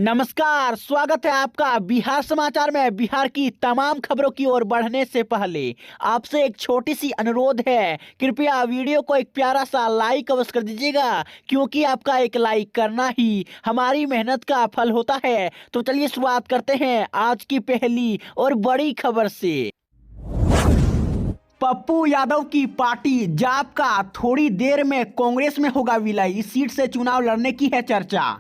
नमस्कार, स्वागत है आपका बिहार समाचार में। बिहार की तमाम खबरों की ओर बढ़ने से पहले आपसे एक छोटी सी अनुरोध है, कृपया वीडियो को एक प्यारा सा लाइक अवश्य कर दीजिएगा, क्योंकि आपका एक लाइक करना ही हमारी मेहनत का फल होता है। तो चलिए शुरुआत करते हैं आज की पहली और बड़ी खबर से। पप्पू यादव की पार्टी जाप का थोड़ी देर में कांग्रेस में होगा विलय, इस सीट से चुनाव लड़ने की है चर्चा।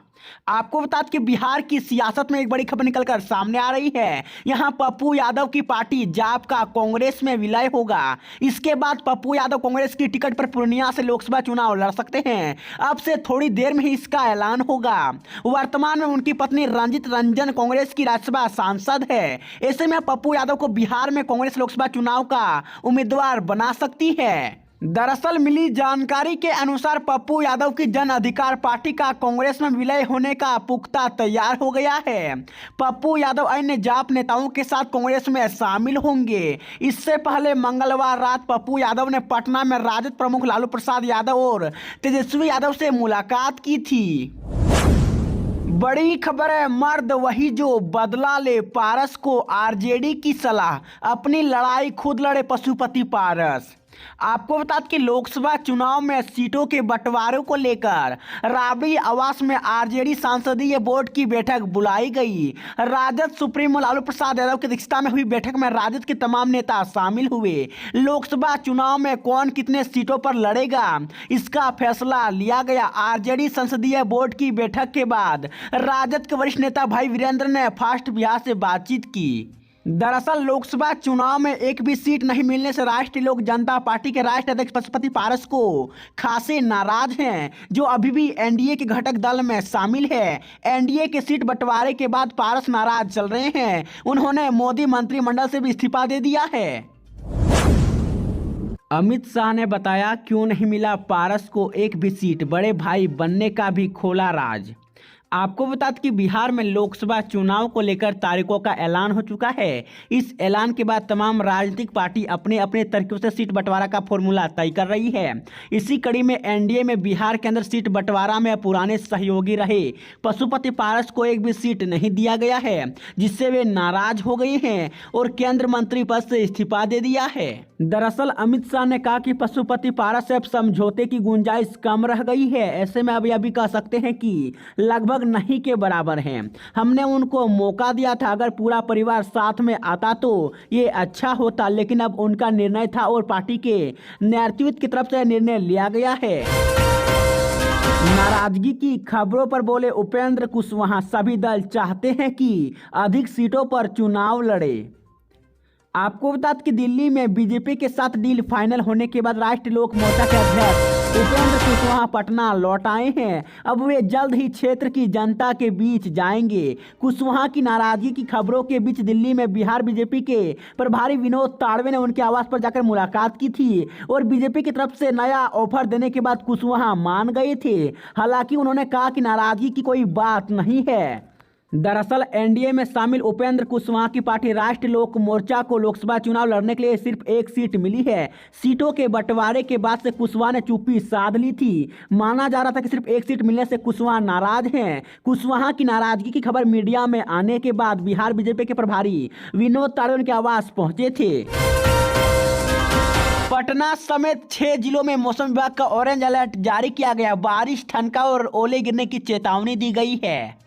आपको बता दें कि बिहार की सियासत में एक बड़ी खबर निकलकर सामने आ रही है। यहां पप्पू यादव की पार्टी जाप का कांग्रेस में विलय होगा। इसके बाद पप्पू यादव कांग्रेस की टिकट पर पूर्णिया से लोकसभा चुनाव लड़ सकते हैं। अब से थोड़ी देर में ही इसका ऐलान होगा। वर्तमान में उनकी पत्नी रंजित रंजन कांग्रेस की राज्यसभा सांसद है। ऐसे में पप्पू यादव को बिहार में कांग्रेस लोकसभा चुनाव का उम्मीदवार बना सकती है। दरअसल मिली जानकारी के अनुसार पप्पू यादव की जन अधिकार पार्टी का कांग्रेस में विलय होने का पुख्ता तैयार हो गया है। पप्पू यादव अन्य जाप नेताओं के साथ कांग्रेस में शामिल होंगे। इससे पहले मंगलवार रात पप्पू यादव ने पटना में राजद प्रमुख लालू प्रसाद यादव और तेजस्वी यादव से मुलाकात की थी। बड़ी खबर है, मर्द वही जो बदला ले, पारस को आरजेडी की सलाह, अपनी लड़ाई खुद लड़े पशुपति पारस। आपको बता दें कि लोकसभा चुनाव में सीटों के बंटवारे को लेकर राबड़ी आवास में आरजेडी संसदीय बोर्ड की बैठक बुलाई गई। राजद सुप्रीमो लालू प्रसाद यादव की अध्यक्षता में हुई बैठक में राजद के तमाम नेता शामिल हुए। लोकसभा चुनाव में कौन कितने सीटों पर लड़ेगा, इसका फैसला लिया गया। आरजेडी संसदीय बोर्ड की बैठक के बाद राजद के वरिष्ठ नेता भाई वीरेंद्र ने फास्ट बिहार से बातचीत की। दरअसल लोकसभा चुनाव में एक भी सीट नहीं मिलने से राष्ट्रीय लोक जनता पार्टी के राष्ट्रीय अध्यक्ष पशुपति पारस को खासे नाराज हैं, जो अभी भी एनडीए के घटक दल में शामिल है। एनडीए के सीट बंटवारे के बाद पारस नाराज चल रहे हैं। उन्होंने मोदी मंत्रिमंडल से भी इस्तीफा दे दिया है। अमित शाह ने बताया क्यों नहीं मिला पारस को एक भी सीट, बड़े भाई बनने का भी खोला राज। आपको बता दें कि बिहार में लोकसभा चुनाव को लेकर तारीखों का ऐलान हो चुका है। इस ऐलान के बाद तमाम राजनीतिक पार्टी अपने अपने तरीकों से सीट बंटवारा का फॉर्मूला तय कर रही है। इसी कड़ी में एनडीए में बिहार के अंदर सीट बंटवारा में पुराने सहयोगी रहे पशुपति पारस को एक भी सीट नहीं दिया गया है, जिससे वे नाराज हो गए हैं और केंद्र मंत्री पद से इस्तीफा दे दिया है। दरअसल अमित शाह ने कहा कि पशुपति पारस से अब समझौते की गुंजाइश कम रह गई है। ऐसे में अभी कह सकते हैं कि लगभग नहीं के बराबर हैं। हमने उनको मौका दिया था, अगर पूरा परिवार साथ में आता तो ये अच्छा होता, लेकिन अब उनका निर्णय था और पार्टी के नेतृत्व की तरफ से निर्णय लिया गया है। नाराजगी की खबरों पर बोले उपेंद्र कुशवाहा, सभी दल चाहते हैं कि अधिक सीटों पर चुनाव लड़े। आपको बता दें कि दिल्ली में बीजेपी के साथ डील फाइनल होने के बाद राष्ट्रीय लोक मोर्चा के अध्यक्ष उपेंद्र कुशवाहा पटना लौट आए हैं। अब वे जल्द ही क्षेत्र की जनता के बीच जाएंगे। कुशवाहा की नाराजगी की खबरों के बीच दिल्ली में बिहार बीजेपी के प्रभारी विनोद ताड़वे ने उनके आवास पर जाकर मुलाकात की थी और बीजेपी की तरफ से नया ऑफर देने के बाद कुशवाहा मान गए थे। हालांकि उन्होंने कहा कि नाराजगी की कोई बात नहीं है। दरअसल एनडीए में शामिल उपेंद्र कुशवाहा की पार्टी राष्ट्रीय लोक मोर्चा को लोकसभा चुनाव लड़ने के लिए सिर्फ एक सीट मिली है। सीटों के बंटवारे के बाद से कुशवाहा ने चुप्पी साध ली थी। माना जा रहा था कि सिर्फ एक सीट मिलने से कुशवाहा नाराज हैं। कुशवाहा की नाराजगी की खबर मीडिया में आने के बाद बिहार बीजेपी के प्रभारी विनोद ताड़वे उनके आवास पहुंचे थे। पटना समेत 6 जिलों में मौसम विभाग का ऑरेंज अलर्ट जारी किया गया। बारिश, ठनका और ओले गिरने की चेतावनी दी गई है।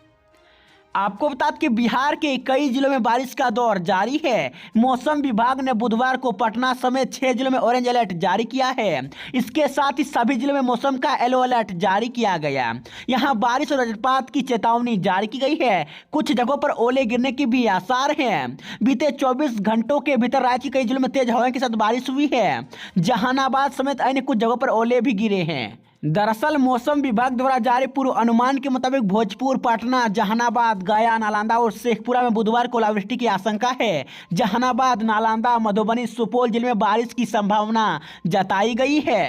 आपको बता दें कि बिहार के कई जिलों में बारिश का दौर जारी है। मौसम विभाग ने बुधवार को पटना समेत 6 जिलों में ऑरेंज अलर्ट जारी किया है। इसके साथ ही सभी जिलों में मौसम का येलो अलर्ट जारी किया गया। यहां बारिश और वज्रपात की चेतावनी जारी की गई है। कुछ जगहों पर ओले गिरने की भी आसार हैं। बीते 24 घंटों के भीतर राज्य के कई जिलों में तेज हवाओं के साथ बारिश हुई है। जहानाबाद समेत अन्य कुछ जगहों पर ओले भी गिरे हैं। दरअसल मौसम विभाग द्वारा जारी पूर्व अनुमान के मुताबिक भोजपुर, पटना, जहानाबाद, गया, नालंदा और शेखपुरा में बुधवार को ओलावृष्टि की आशंका है। जहानाबाद, नालंदा, मधुबनी, सुपौल जिले में बारिश की संभावना जताई गई है।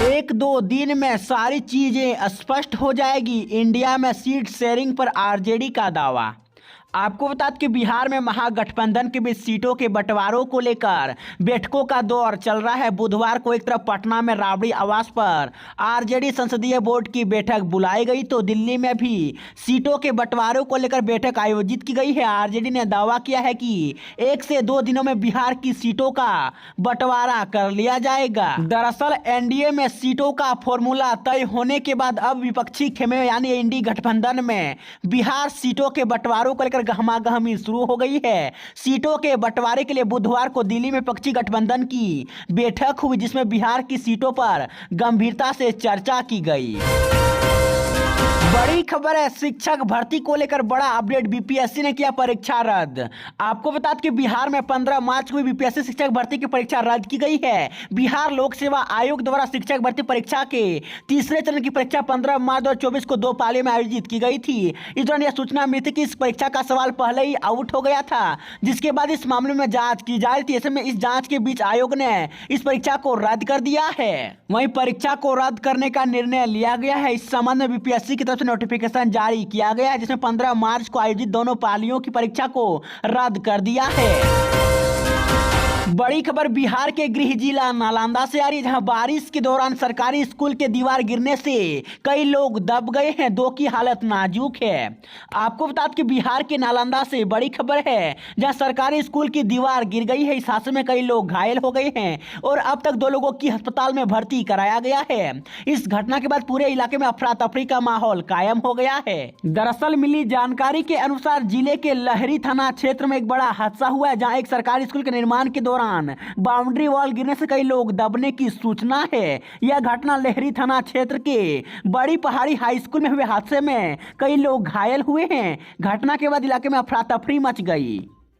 1-2 दिन में सारी चीजें स्पष्ट हो जाएगी। इंडिया में सीट शेयरिंग पर आरजेडी का दावा। आपको बता दें कि बिहार में महागठबंधन के बीच सीटों के बंटवारों को लेकर बैठकों का दौर चल रहा है। बुधवार को एक तरफ पटना में राबड़ी आवास पर आरजेडी संसदीय बोर्ड की बैठक बुलाई गई, तो दिल्ली में भी सीटों के बंटवारों को लेकर बैठक आयोजित की गई है। आरजेडी ने दावा किया है कि 1 से 2 दिनों में बिहार की सीटों का बंटवारा कर लिया जाएगा। दरअसल एनडीए में सीटों का फॉर्मूला तय होने के बाद अब विपक्षी खेमे यानी इंडी गठबंधन में बिहार सीटों के बंटवारों को लेकर गहमागहमी शुरू हो गई है। सीटों के बंटवारे के लिए बुधवार को दिल्ली में विपक्षी गठबंधन की बैठक हुई, जिसमें बिहार की सीटों पर गंभीरता से चर्चा की गई। बड़ी खबर है, शिक्षक भर्ती को लेकर बड़ा अपडेट, बीपीएससी ने किया परीक्षा रद्द। आपको बता दें कि बिहार में 15 मार्च को बीपीएससी शिक्षक भर्ती की परीक्षा रद्द की गई है। बिहार लोक सेवा आयोग द्वारा शिक्षक भर्ती परीक्षा के तीसरे चरण की परीक्षा 15 मार्च 2024 को 2 पालियों में आयोजित की गई थी। इस दौरान यह सूचना मिली थी कि इस परीक्षा का सवाल पहले ही आउट हो गया था, जिसके बाद इस मामले में जांच की जा रही थी। ऐसे में इस जांच के बीच आयोग ने इस परीक्षा को रद्द कर दिया है। वहीं परीक्षा को रद्द करने का निर्णय लिया गया है। इस संबंध में बीपीएससी की तरफ से नोटिफिकेशन जारी किया गया है, जिसमें 15 मार्च को आयोजित दोनों पालियों की परीक्षा को रद्द कर दिया है। बड़ी खबर बिहार के गृह जिला नालंदा से आ रही है, जहां बारिश के दौरान सरकारी स्कूल के दीवार गिरने से कई लोग दब गए हैं, 2 की हालत नाजुक है। आपको बता दें कि बिहार के नालंदा से बड़ी खबर है, जहां सरकारी स्कूल की दीवार गिर गई है। इस हादसे में कई लोग घायल हो गए हैं और अब तक 2 लोगों की अस्पताल में भर्ती कराया गया है। इस घटना के बाद पूरे इलाके में अफरा तफरी का माहौल कायम हो गया है। दरअसल मिली जानकारी के अनुसार जिले के लहरी थाना क्षेत्र में एक बड़ा हादसा हुआ है, जहां एक सरकारी स्कूल के निर्माण के दौरान बाउंड्री वॉल गिरने से कई लोग दबने की सूचना है। यह घटना लहरी थाना क्षेत्र के बड़ी पहाड़ी हाई स्कूल में हुए हादसे में कई लोग घायल हुए हैं। घटना के बाद इलाके में अफरा तफरी मच गई।